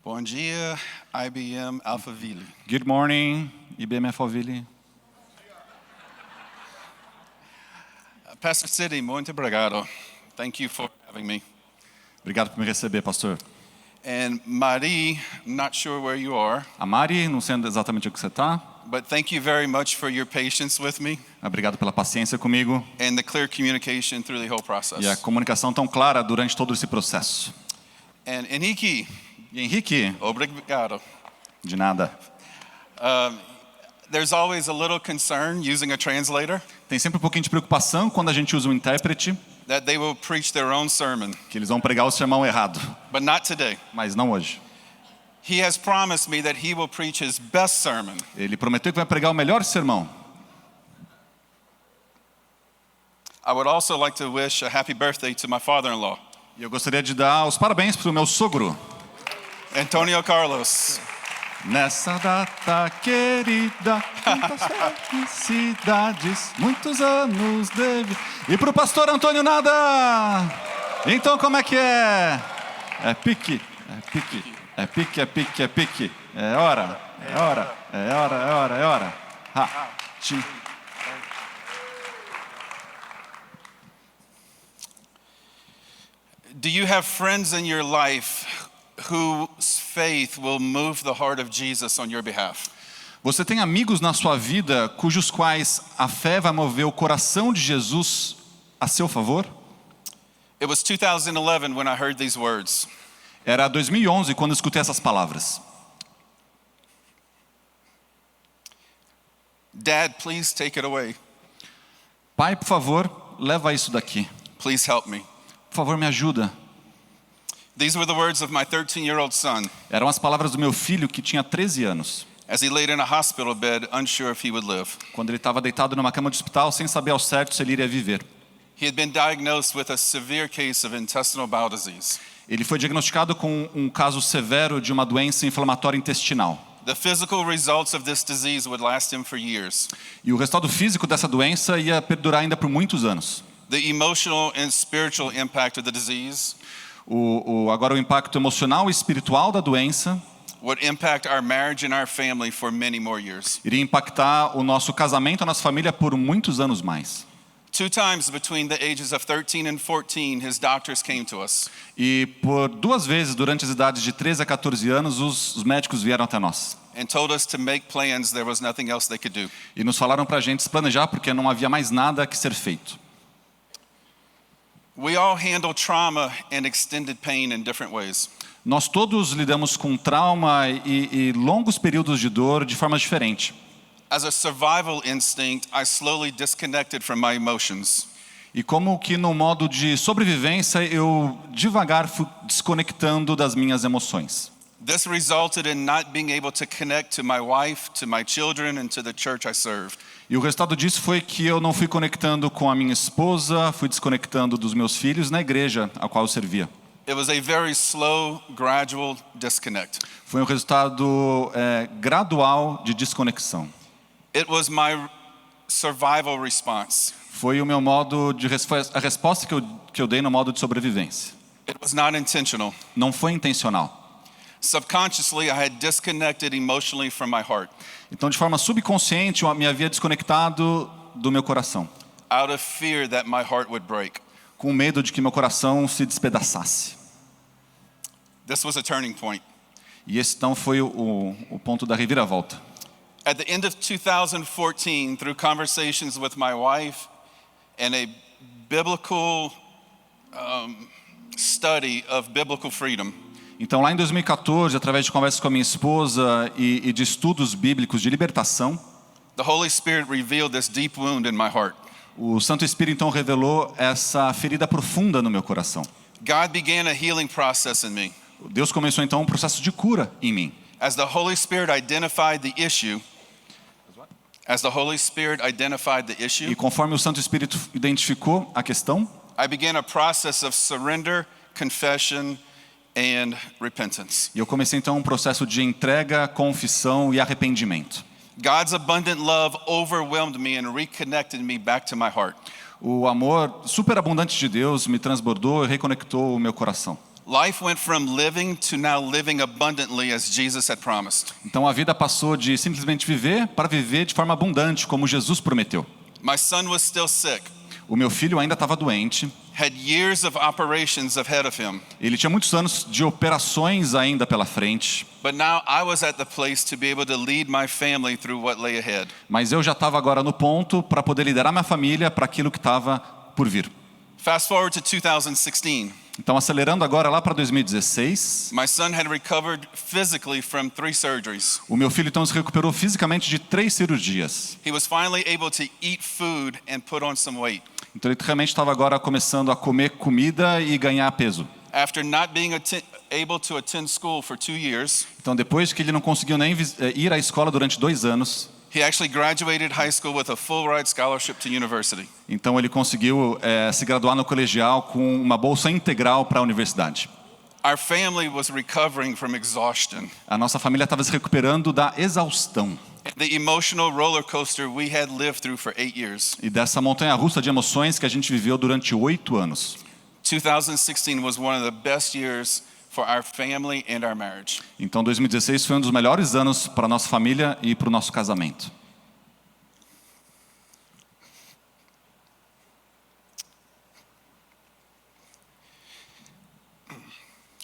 Bom dia, IBM Alphaville. Good morning, IBM Alphaville. Pastor City, muito obrigado. Thank you for having me. Obrigado por me receber, pastor. And Marie, not sure where you are, A Mari, não sei exatamente o que você está. but thank you very much for your patience with me Obrigado pela paciência comigo and the clear communication through the whole process. e a comunicação tão clara durante todo esse processo. And Henrique, E Henrique, obrigado. de nada. There's always a little concern using a translator Tem sempre um pouquinho de preocupação quando a gente usa um intérprete, that they will preach their own sermon, que eles vão pregar o sermão errado, but not today. mas não hoje. He has promised me that he will preach his best sermon. Ele prometeu que vai pregar o melhor sermão. I would also like to wish a happy birthday to my father-in-law, E eu gostaria de dar os parabéns para o meu sogro. Antonio Carlos. Nessa data querida, muitas felicidades, muitos anos de vida. E pro pastor Antônio nada. Então como é que é? É pique, é pique, é pique, é pique, é pique. É hora, é hora, é hora, é hora, é hora. Ha, ti. Do you have friends in your life whose faith will move the heart of Jesus on your behalf? Você tem amigos na sua vida cujos quais a fé vai mover o coração de Jesus a seu favor? It was 2011 when I heard these words. Era 2011 quando eu escutei essas palavras. Dad, please take it away. Pai, por favor, leva isso daqui. Please help me. Por favor, me ajuda. These were the words of my 13-year-old son Eram as palavras do meu filho que tinha 13 anos, as he laid in a hospital bed, unsure if he would live. quando ele estava deitado numa cama de hospital sem saber ao certo se ele iria viver. He had been diagnosed with a severe case of intestinal bowel disease. Ele foi diagnosticado com um caso severo de uma doença inflamatória intestinal. The physical results of this disease would last him for years. E o resultado físico dessa doença ia perdurar ainda por muitos anos. The emotional and spiritual impact of the disease Agora o impacto emocional e espiritual da doença would impact our marriage and our family for many more years. iria impactar o nosso casamento, a nossa família por muitos anos mais. 2 times between the ages of 13 and 14, his doctors came to us. E por 2 vezes durante as idades de 13 a 14 anos, os médicos vieram até nós. And told us to make plans, there was nothing else they could do. E nos falaram para a gente se planejar porque não havia mais nada que ser feito. We all handle trauma and extended pain in different ways. Nós todos lidamos com trauma e longos períodos de dor de forma diferente. As a survival instinct, I slowly disconnected from my emotions. E como que no modo de sobrevivência, eu devagar fui desconectando das minhas emoções. This resulted in not being able to connect to my wife, to my children, and to the church I served. E o resultado disso foi que eu não fui conectando com a minha esposa, fui desconectando dos meus filhos na igreja a qual eu servia. It was a very slow, gradual disconnect. Foi um resultado gradual de desconexão. It was my survival response. Foi o meu modo de a resposta que eu dei no modo de sobrevivência. It was not intentional. Não foi intencional. Subconsciously, I had disconnected emotionally from my heart, Então, de forma subconsciente, eu me havia desconectado do meu coração, out of fear that my heart would break. com medo de que meu coração se despedaçasse. This was a turning point. E esse então foi o ponto da reviravolta. At the end of 2014, through conversations with my wife and a biblical study of biblical freedom, Então, lá em 2014, através de conversas com a minha esposa e de estudos bíblicos de libertação, the Holy Spirit revealed this deep wound in my heart. o Santo Espírito então revelou essa ferida profunda no meu coração. God began a healing process in me. Deus começou então um processo de cura em mim. As the Holy Spirit identified the issue, E conforme o Santo Espírito identificou a questão, I began a process of surrender, confession, and repentance. e eu comecei então um processo de entrega, confissão e arrependimento. God's abundant love overwhelmed me and reconnected me back to my heart. O amor superabundante de Deus me transbordou e reconectou o meu coração. Life went from living to now living abundantly as Jesus had promised. Então a vida passou de simplesmente viver para viver de forma abundante, como Jesus prometeu. My son was still sick, O meu filho ainda estava doente. had years of operations ahead of him, Ele tinha muitos anos de operações ainda pela frente. but now I was at the place to be able to lead my family through what lay ahead. Mas eu já estava agora no ponto para poder liderar minha família para aquilo que estava por vir. Fast forward to 2016. Então, acelerando agora lá para 2016, My son had recovered physically from 3 surgeries. o meu filho então se recuperou fisicamente de 3 cirurgias. He was finally able to eat food and put on some weight. Então ele realmente estava agora começando a comer comida e ganhar peso. After not being able to attend school for 2 years, Então depois que ele não conseguiu nem ir à escola durante 2 anos, he actually graduated high school with a full ride scholarship to university. então ele conseguiu se graduar no colegial com uma bolsa integral para a universidade. Our family was recovering from exhaustion. A nossa família estava se recuperando da exaustão The emotional roller coaster we had lived through for 8 years. e dessa montanha-russa de emoções que a gente viveu durante 8 anos. 2016 was one of the best years for our family and our marriage. Então 2016 foi um dos melhores anos para a nossa família e para o nosso casamento.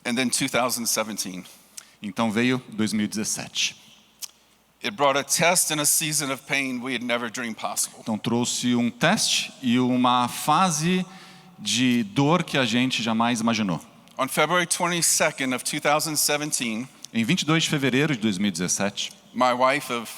And then 2017. Então veio 2017. It brought a test and a season of pain we had never dreamed possible. Então trouxe um teste e uma fase de dor que a gente jamais imaginou. On February 22nd of 2017, Em 22 de fevereiro de 2017, my wife of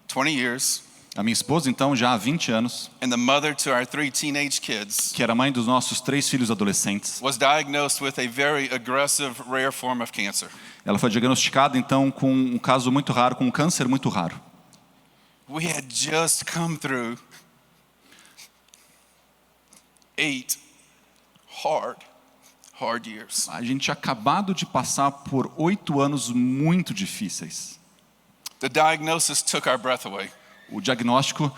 20 years a minha esposa, então, já há 20 anos, and the mother to our 3 teenage kids que era mãe dos nossos 3 filhos adolescentes, was diagnosed with a very aggressive, rare form of cancer. ela foi diagnosticada, então, com um caso muito raro, com um câncer muito raro. We had just come through 8 hard years. A gente tinha acabado de passar por 8 anos muito difíceis. The diagnosis took our breath away. O diagnóstico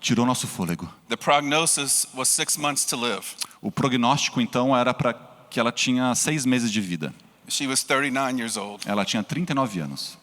tirou nosso fôlego. The prognosis was 6 months to live. O prognóstico, então, era para que ela tinha 6 meses de vida. She was 39 years old. Ela tinha 39 anos.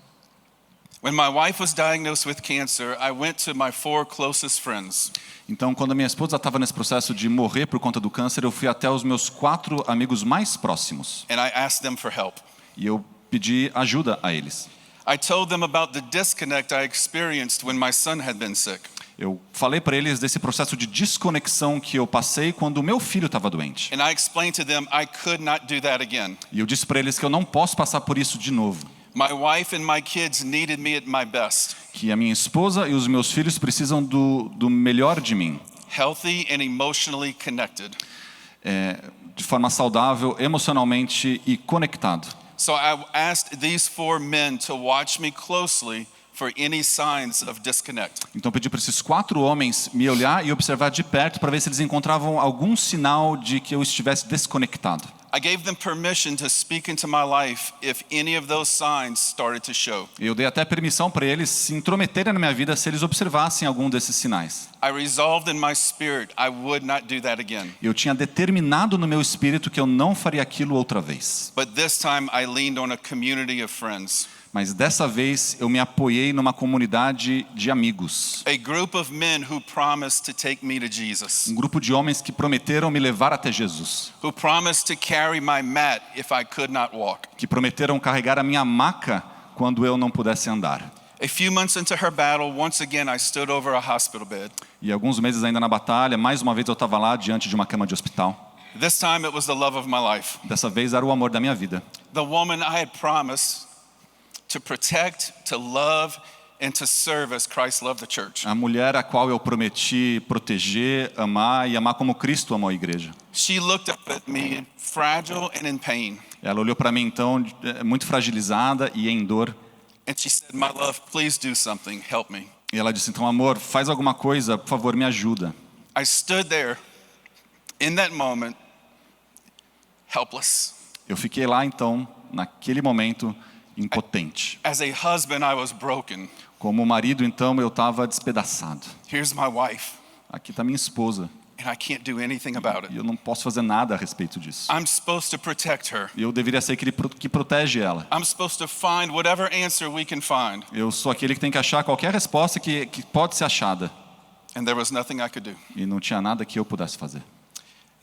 When my wife was diagnosed with cancer, I went to my 4 closest friends. Então, quando a minha esposa estava nesse processo de morrer por conta do câncer, eu fui até os meus 4 amigos mais próximos. And I asked them for help. E eu pedi ajuda a eles. I told them about the disconnect I experienced when my son had been sick. Eu falei para eles desse processo de desconexão que eu passei quando o meu filho estava doente. And I explained to them I could not do that again. E eu disse para eles que eu não posso passar por isso de novo. My wife and my kids needed me at my best, Que a minha esposa e os meus filhos precisam do melhor de mim. healthy and emotionally connected. De forma saudável, emocionalmente e conectado. So I asked these 4 men to watch me closely for any signs of disconnect. Então eu pedi para esses 4 homens me olhar e observar de perto para ver se eles encontravam algum sinal de que eu estivesse desconectado. I gave them permission to speak into my life if any of those signs started to show. Eu dei até permissão para eles se intrometerem na minha vida se eles observassem algum desses sinais. I resolved in my spirit I would not do that again. Eu tinha determinado no meu espírito que eu não faria aquilo outra vez. But this time I leaned on a community of friends. Mas dessa vez eu me apoiei numa comunidade de amigos. A group of men who promised to take me to Jesus. Um grupo de homens que prometeram me levar até Jesus. Who promised to carry my mat if I could not walk. Que prometeram carregar a minha maca quando eu não pudesse andar. A few months into her battle, once again I stood over a hospital bed. E alguns meses ainda na batalha, mais uma vez eu estava lá diante de uma cama de hospital. This time it was the love of my life. Dessa vez era o amor da minha vida. The woman I had promised to protect, to love, and to serve as Christ loved the church. A mulher a qual eu prometi proteger, amar e amar como Cristo amou a igreja. She looked up at me, fragile and in pain, Ela olhou para mim então, muito fragilizada e em dor. and she said, "My love, please do something, help me." E ela disse, então, amor, faz alguma coisa, por favor, me ajuda. I stood there in that moment, helpless. Eu fiquei lá então, naquele momento, impotente. As a husband, I was broken. Como marido, então, eu estava despedaçado. Here's my wife, Aqui está minha esposa. and I can't do anything about E it. eu não posso fazer nada a respeito disso. I'm supposed to protect her. Eu deveria ser aquele que protege ela. I'm supposed to find whatever answer we can find. Eu sou aquele que tem que achar qualquer resposta que pode ser achada. And there was nothing I could do. E não tinha nada que eu pudesse fazer.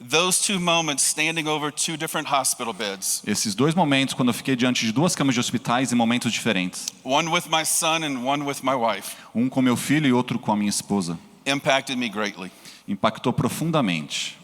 Those 2 moments standing over 2 different hospital beds, Esses 2 momentos, quando eu fiquei diante de 2 camas de hospitais em momentos diferentes. one with my son and one with my wife, Um com meu filho e outro com a minha esposa. impacted me greatly. Impactou profundamente.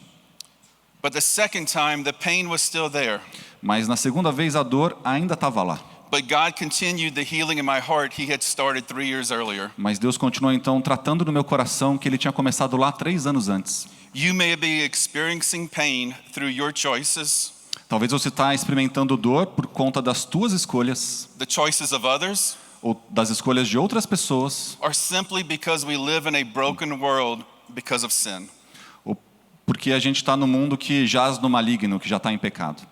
But the second time, the pain was still there. Mas na segunda vez a dor ainda estava lá. But God continued the healing in my heart He had started 3 years earlier. Mas Deus continuou então tratando no meu coração que Ele tinha começado lá 3 anos antes. You may be experiencing pain through your choices, Talvez você está experimentando dor por conta das tuas escolhas the choices of others, ou das escolhas de outras pessoas, or simply because we live in a broken world because of sin. ou porque a gente está no mundo que jaz no maligno, que já está em pecado.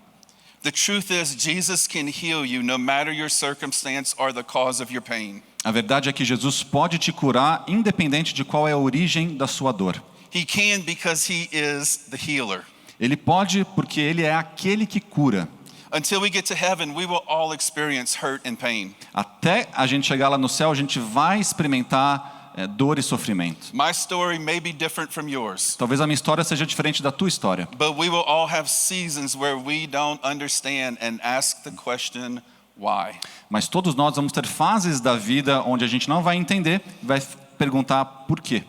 The truth is, Jesus can heal you no matter your circumstance or the cause of your pain. A verdade é que Jesus pode te curar independente de qual é a origem da sua dor. He can because He is the healer. Ele pode porque Ele é aquele que cura. Until we get to heaven, we will all experience hurt and pain. Até a gente chegar lá no céu, a gente vai experimentar dor e sofrimento. My story may be different from yours, Talvez a minha história seja diferente da tua história. but we will all have seasons where we don't understand and ask the question, why? Mas todos nós vamos ter fases da vida onde a gente não vai entender, vai perguntar por quê.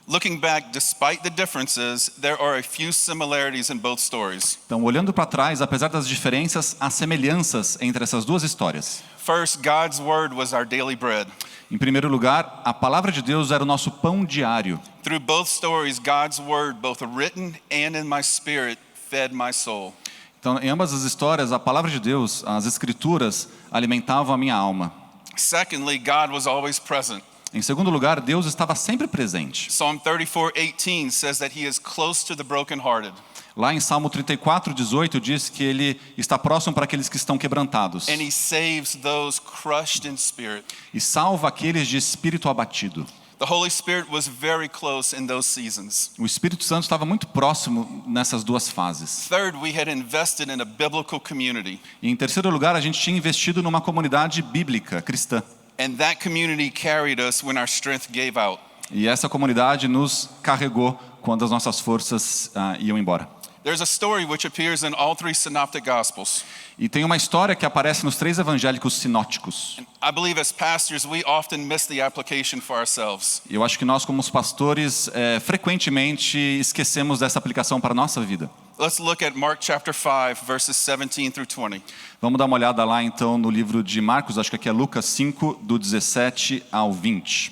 Looking back, despite the differences, there are a few similarities in both stories. Então, olhando para trás, apesar das diferenças, há semelhanças entre essas duas histórias. First, God's word was our daily bread. Em primeiro lugar, a palavra de Deus era o nosso pão diário. Through both stories, God's word, both written and in my spirit, fed my soul. Então, em ambas as histórias, a palavra de Deus, as escrituras, alimentavam a minha alma. Secondly, God was always present. Em segundo lugar, Deus estava sempre presente. Psalm 34:18 says that He is close to the brokenhearted. Lá em Salmo 34:18 diz que Ele está próximo para aqueles que estão quebrantados. And He saves those crushed in spirit. E salva aqueles de espírito abatido. The Holy Spirit was very close in those seasons. O Espírito Santo estava muito próximo nessas duas fases. Third, we had invested in a biblical community. E em terceiro lugar, a gente tinha investido numa comunidade bíblica, cristã. And that community carried us when our strength gave out. E essa comunidade nos carregou quando as nossas forças iam embora. There's a story which appears in all 3 synoptic gospels. E tem uma história que aparece nos 3 evangélicos sinóticos. I believe as pastors we often miss the application for ourselves. E eu acho que nós, como os pastores, frequentemente esquecemos dessa aplicação para a nossa vida. Let's look at Mark chapter 5 verses 17 through 20. Vamos dar uma olhada lá então no livro de Marcos, acho que aqui é Lucas 5, do 17 ao 20.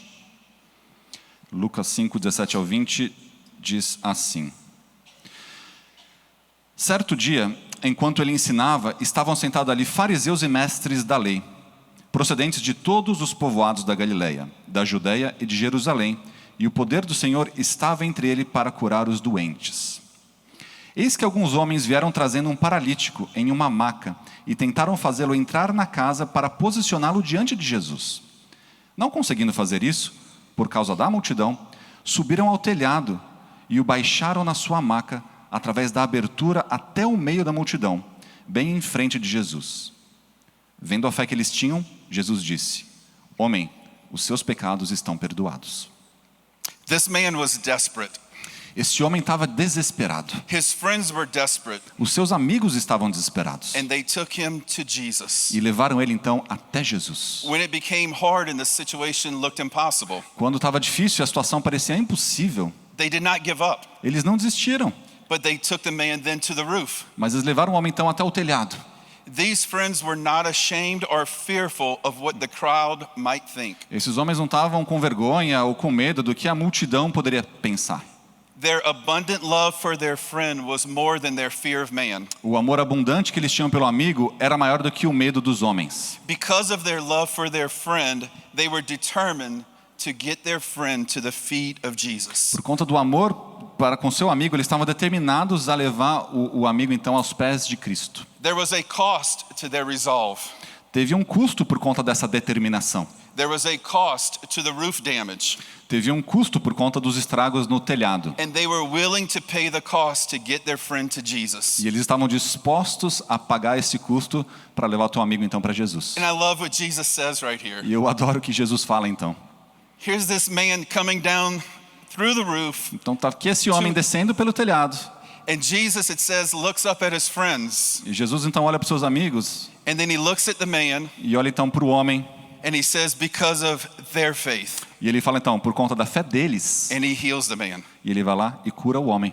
Lucas 5, 17 ao 20 diz assim. Certo dia, enquanto ele ensinava, estavam sentados ali fariseus e mestres da lei, procedentes de todos os povoados da Galileia, da Judeia e de Jerusalém, e o poder do Senhor estava entre ele para curar os doentes. Eis que alguns homens vieram trazendo um paralítico em uma maca e tentaram fazê-lo entrar na casa para posicioná-lo diante de Jesus. Não conseguindo fazer isso, por causa da multidão, subiram ao telhado e o baixaram na sua maca através da abertura até o meio da multidão, bem em frente de Jesus. Vendo a fé que eles tinham, Jesus disse: Homem, os seus pecados estão perdoados. This man was desperate. Esse homem estava desesperado. His friends were desperate, Os seus amigos estavam desesperados. and they took him to Jesus. E levaram ele então até Jesus. When it became hard and the situation looked impossible, Quando estava difícil e a situação parecia impossível, they did not give up, eles não desistiram. but they took the man then to the roof. Mas eles levaram o homem então até o telhado. These friends were not ashamed or fearful of what the crowd might think. Esses homens não estavam com vergonha ou com medo do que a multidão poderia pensar. Their abundant love for their friend was more than their fear of man. O amor abundante que eles tinham pelo amigo era maior do que o medo dos homens. Because of their love for their friend, they were determined to get their friend to the feet of Jesus. Por conta do amor para com seu amigo, eles estavam determinados a levar o amigo então aos pés de Cristo. There was a cost to their resolve. Teve um custo por conta dessa determinação. There was a cost to the roof damage. Teve um custo por conta dos estragos no telhado. And they were willing to pay the cost to get their friend to Jesus. E eles estavam dispostos a pagar esse custo para levar o teu amigo então para Jesus. And I love what Jesus says right here. E eu adoro o que Jesus fala então. Here's this man coming down through the roof. Então tá aqui esse homem descendo pelo telhado. And Jesus, it says, looks up at his friends. E Jesus então olha para os seus amigos And then he looks at the man e olha então para o homem. and he says, because of their faith. E ele fala então, por conta da fé deles. And he heals the man. E ele vai lá e cura o homem.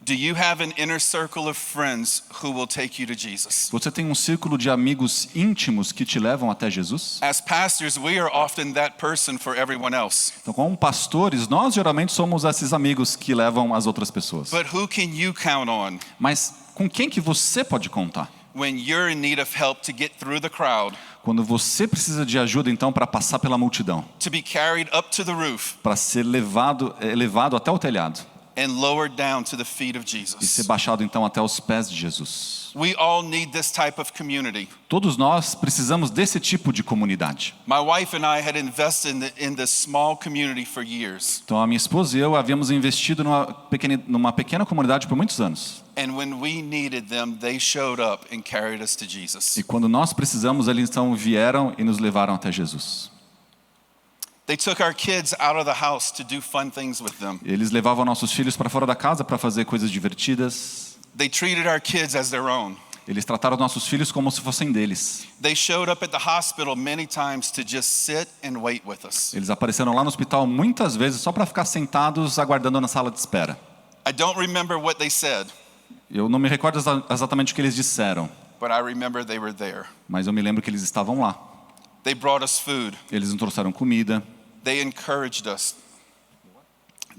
Do you have an inner circle of friends who will take you to Jesus? Você tem um círculo de amigos íntimos que te levam até Jesus? As pastors, we are often that person for everyone else. Então, como pastores, nós geralmente somos esses amigos que levam as outras pessoas. But who can you count on Mas com quem que você pode contar? when you're in need of help to get through the crowd, Quando você precisa de ajuda, então, para passar pela multidão, to be carried up to the roof para ser elevado até o telhado and lowered down to the feet of e ser Jesus? baixado, então, até os pés de Jesus. We all need this type of community. Todos nós precisamos desse tipo de comunidade. My wife and I had invested in this small community for years. Então, a minha esposa e eu havíamos investido numa pequena comunidade por muitos anos. And when we needed them, they showed up and carried us to Jesus. E quando nós precisamos, eles então vieram e nos levaram até Jesus. They took our kids out of the house to do fun things with them. Eles levavam nossos filhos para fora da casa para fazer coisas divertidas. They treated our kids as their own. Eles trataram nossos filhos como se fossem deles. They showed up at the hospital many times to just sit and wait with us. Eles apareceram lá no hospital muitas vezes só para ficar sentados aguardando na sala de espera. I don't remember what they said, Eu não me recordo exatamente o que eles disseram, but I remember they were there. mas eu me lembro que eles estavam lá. They brought us food. Eles nos trouxeram comida, They encouraged us.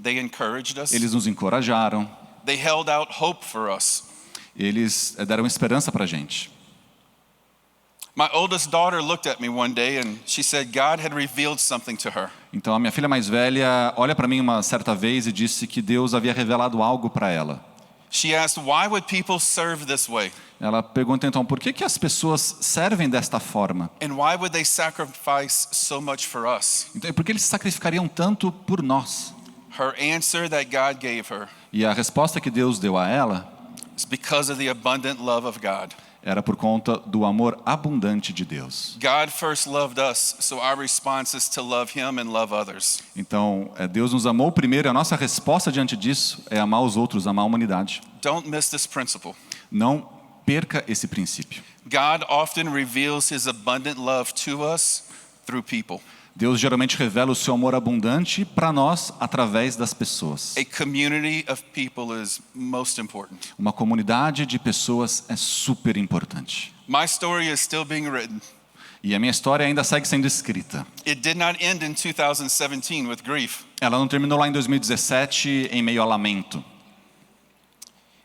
They encouraged us. eles nos encorajaram, They held out hope for us. eles deram esperança para a gente. My oldest daughter looked at me one day and she said God had revealed something to her. Então a minha filha mais velha olha para mim uma certa vez e disse que Deus havia revelado algo para ela. She asked, why would people serve this way? Ela pergunta então, por que as pessoas servem desta forma? And why would they sacrifice so much for us? Então, por que eles sacrificariam tanto por nós? Her answer that God gave her E a resposta que Deus deu a ela is because of the abundant love of God. era por conta do amor abundante de Deus. God first loved us, so our response is to love Him and love others. Então, Deus nos amou primeiro, e a nossa resposta diante disso é amar os outros, amar a humanidade. Don't miss this principle. Não perca esse princípio. God often reveals His abundant love to us through people. Deus geralmente revela o seu amor abundante para nós através das pessoas. A community of people is most important. Uma comunidade de pessoas é super importante. My story is still being written. E a minha história ainda segue sendo escrita. It did not end in 2017 with grief. Ela não terminou lá em 2017 em meio a lamento.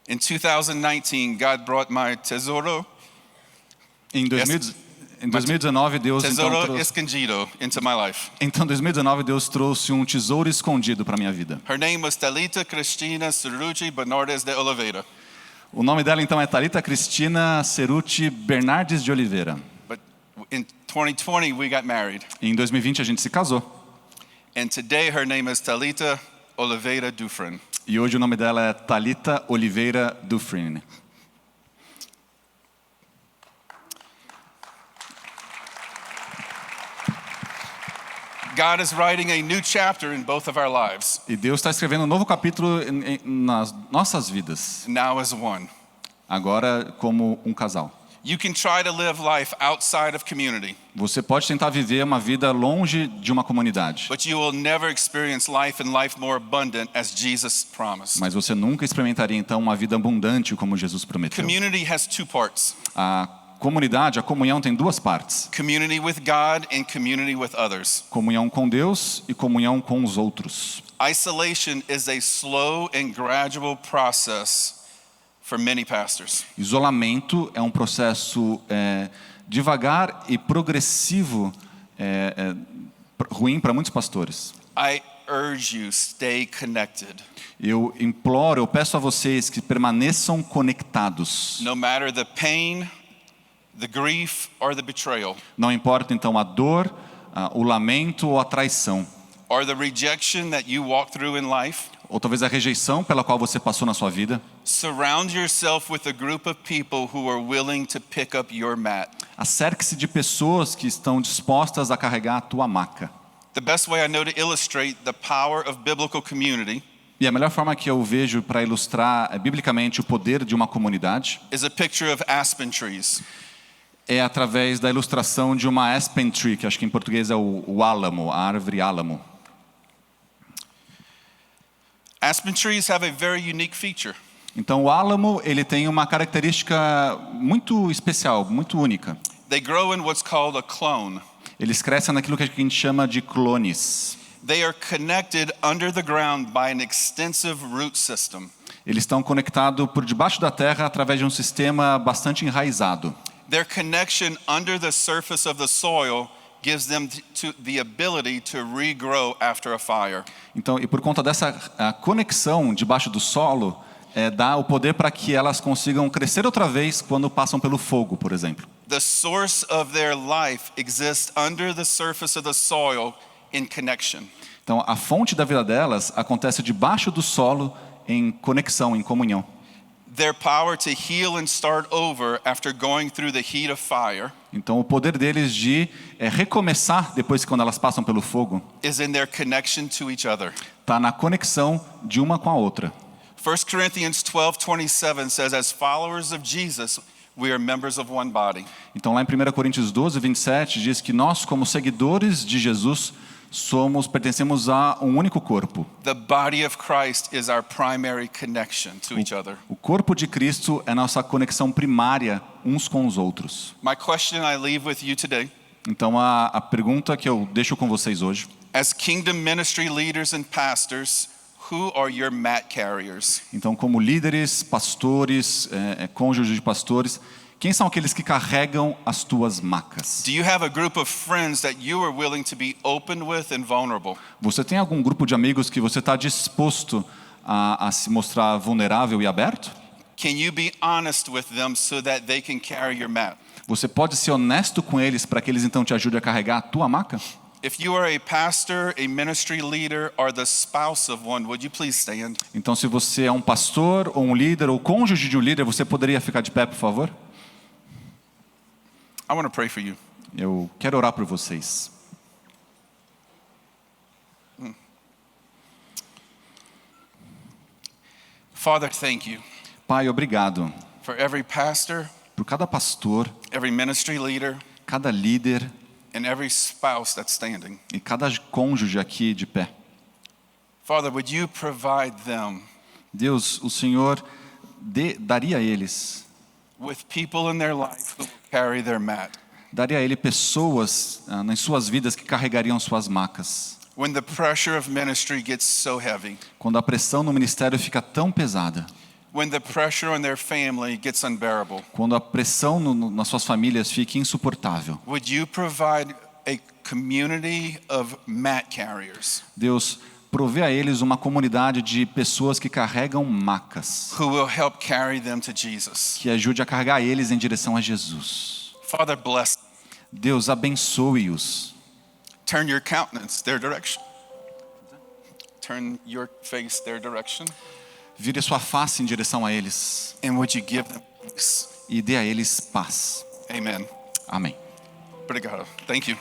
In 2019, God brought my tesouro Em 2019 Deus escondido into my life. Então 2019 Deus trouxe um tesouro escondido para minha vida. Her name was Thalita Cristina Cerruti Bernardes de Oliveira. O nome dela então é Thalita Cristina Cerruti Bernardes de Oliveira. But in 2020 we got married. E em 2020 a gente se casou. And today her name is Thalita Oliveira Dufresne. E hoje o nome dela é Thalita Oliveira Dufresne. God is writing a new chapter in both of our lives. E Deus está escrevendo um novo capítulo nas nossas vidas. Now as one. Agora como um casal. You can try to live life outside of community, Você pode tentar viver uma vida longe de uma comunidade, but you will never experience life and life more abundant as Jesus promised. mas você nunca experimentaria então uma vida abundante como Jesus prometeu. Community has two parts. A comunidade, a comunhão tem duas partes: Community with God and community with others. comunhão com Deus e comunhão com os outros. Isolation is a slow and gradual process for many pastors. Isolamento é um processo devagar e progressivo, ruim para muitos pastores. I urge you, stay connected. Eu imploro, eu peço a vocês que permaneçam conectados. No matter the pain, the grief or the betrayal, Não importa então a dor, o lamento ou a traição, or the rejection that you walk through in life, ou talvez a rejeição pela qual você passou na sua vida. surround yourself with a group of people who are willing to pick up your mat. Acerque-se de pessoas que estão dispostas a carregar a tua maca. The best way I know to illustrate the power of biblical community E a melhor forma que eu vejo para ilustrar biblicamente o poder de uma comunidade is a picture of aspen trees. é através da ilustração de uma aspen tree, que acho que em português é o álamo, a árvore álamo. Aspen trees have a very unique feature. Então o álamo, ele tem uma característica muito especial, muito única. They grow in what's called a clone. Eles crescem naquilo que a gente chama de clones. They are connected under the ground by an extensive root system. Eles estão conectados por debaixo da terra através de um sistema bastante enraizado. Their connection under the surface of the soil gives them the ability to regrow after a fire. Então, e por conta dessa conexão debaixo do solo, dá o poder para que elas consigam crescer outra vez quando passam pelo fogo, por exemplo. The source of their life exists under the surface of the soil in connection. Então, a fonte da vida delas acontece debaixo do solo em conexão, em comunhão. Their power to heal and start over after going through the heat of fire Então, o poder deles de recomeçar depois quando elas passam pelo fogo is in their connection to each other. está na conexão de uma com a outra. 1 Corinthians 12:27 says, as followers of Jesus, we are members of one body. Então, lá em 1 Coríntios 12, 27, diz que nós, como seguidores de Jesus, pertencemos a um único corpo. The body of Christ is our primary connection to each other. O corpo de Cristo é nossa conexão primária uns com os outros. My question I leave with you today, Então, a pergunta que eu deixo com vocês hoje, as kingdom ministry leaders and pastors, who are your mat carriers? então, como líderes, pastores, cônjuges de pastores, quem são aqueles que carregam as tuas macas? Do you have a group of friends that you are willing to be open with and vulnerable? Você tem algum grupo de amigos que você está disposto a se mostrar vulnerável e aberto? Can you be honest with them so that they can carry your mat? Você pode ser honesto com eles para que eles então te ajudem a carregar a tua maca? If you are a pastor, a ministry leader, or the spouse of one, would you please stand? Então, se você é um pastor ou um líder ou cônjuge de um líder, você poderia ficar de pé, por favor? I want to pray for you. Eu quero orar por vocês. Father, thank you Pai, obrigado for every pastor, por cada pastor, every ministry leader, cada líder and every spouse that's standing. e cada cônjuge aqui de pé. Father, would you provide them Deus, o Senhor daria a eles, with people in their life who will carry their mat? daria a ele pessoas nas suas vidas que carregariam suas macas. When the pressure of ministry gets so heavy, Quando a pressão no ministério fica tão pesada, when the pressure on their family gets unbearable, quando a pressão nas suas famílias fica insuportável, would you provide a community of mat carriers Deus, provê a eles uma comunidade de pessoas que carregam macas, who will help carry them to Jesus? que ajude a carregar eles em direção a Jesus. Father, bless. Deus, abençoe-os. Turn your countenance their direction. Turn your face their direction. Vire sua face em direção a eles And would you give them peace? e dê a eles paz. Amen. Amém. Obrigado. Thank you.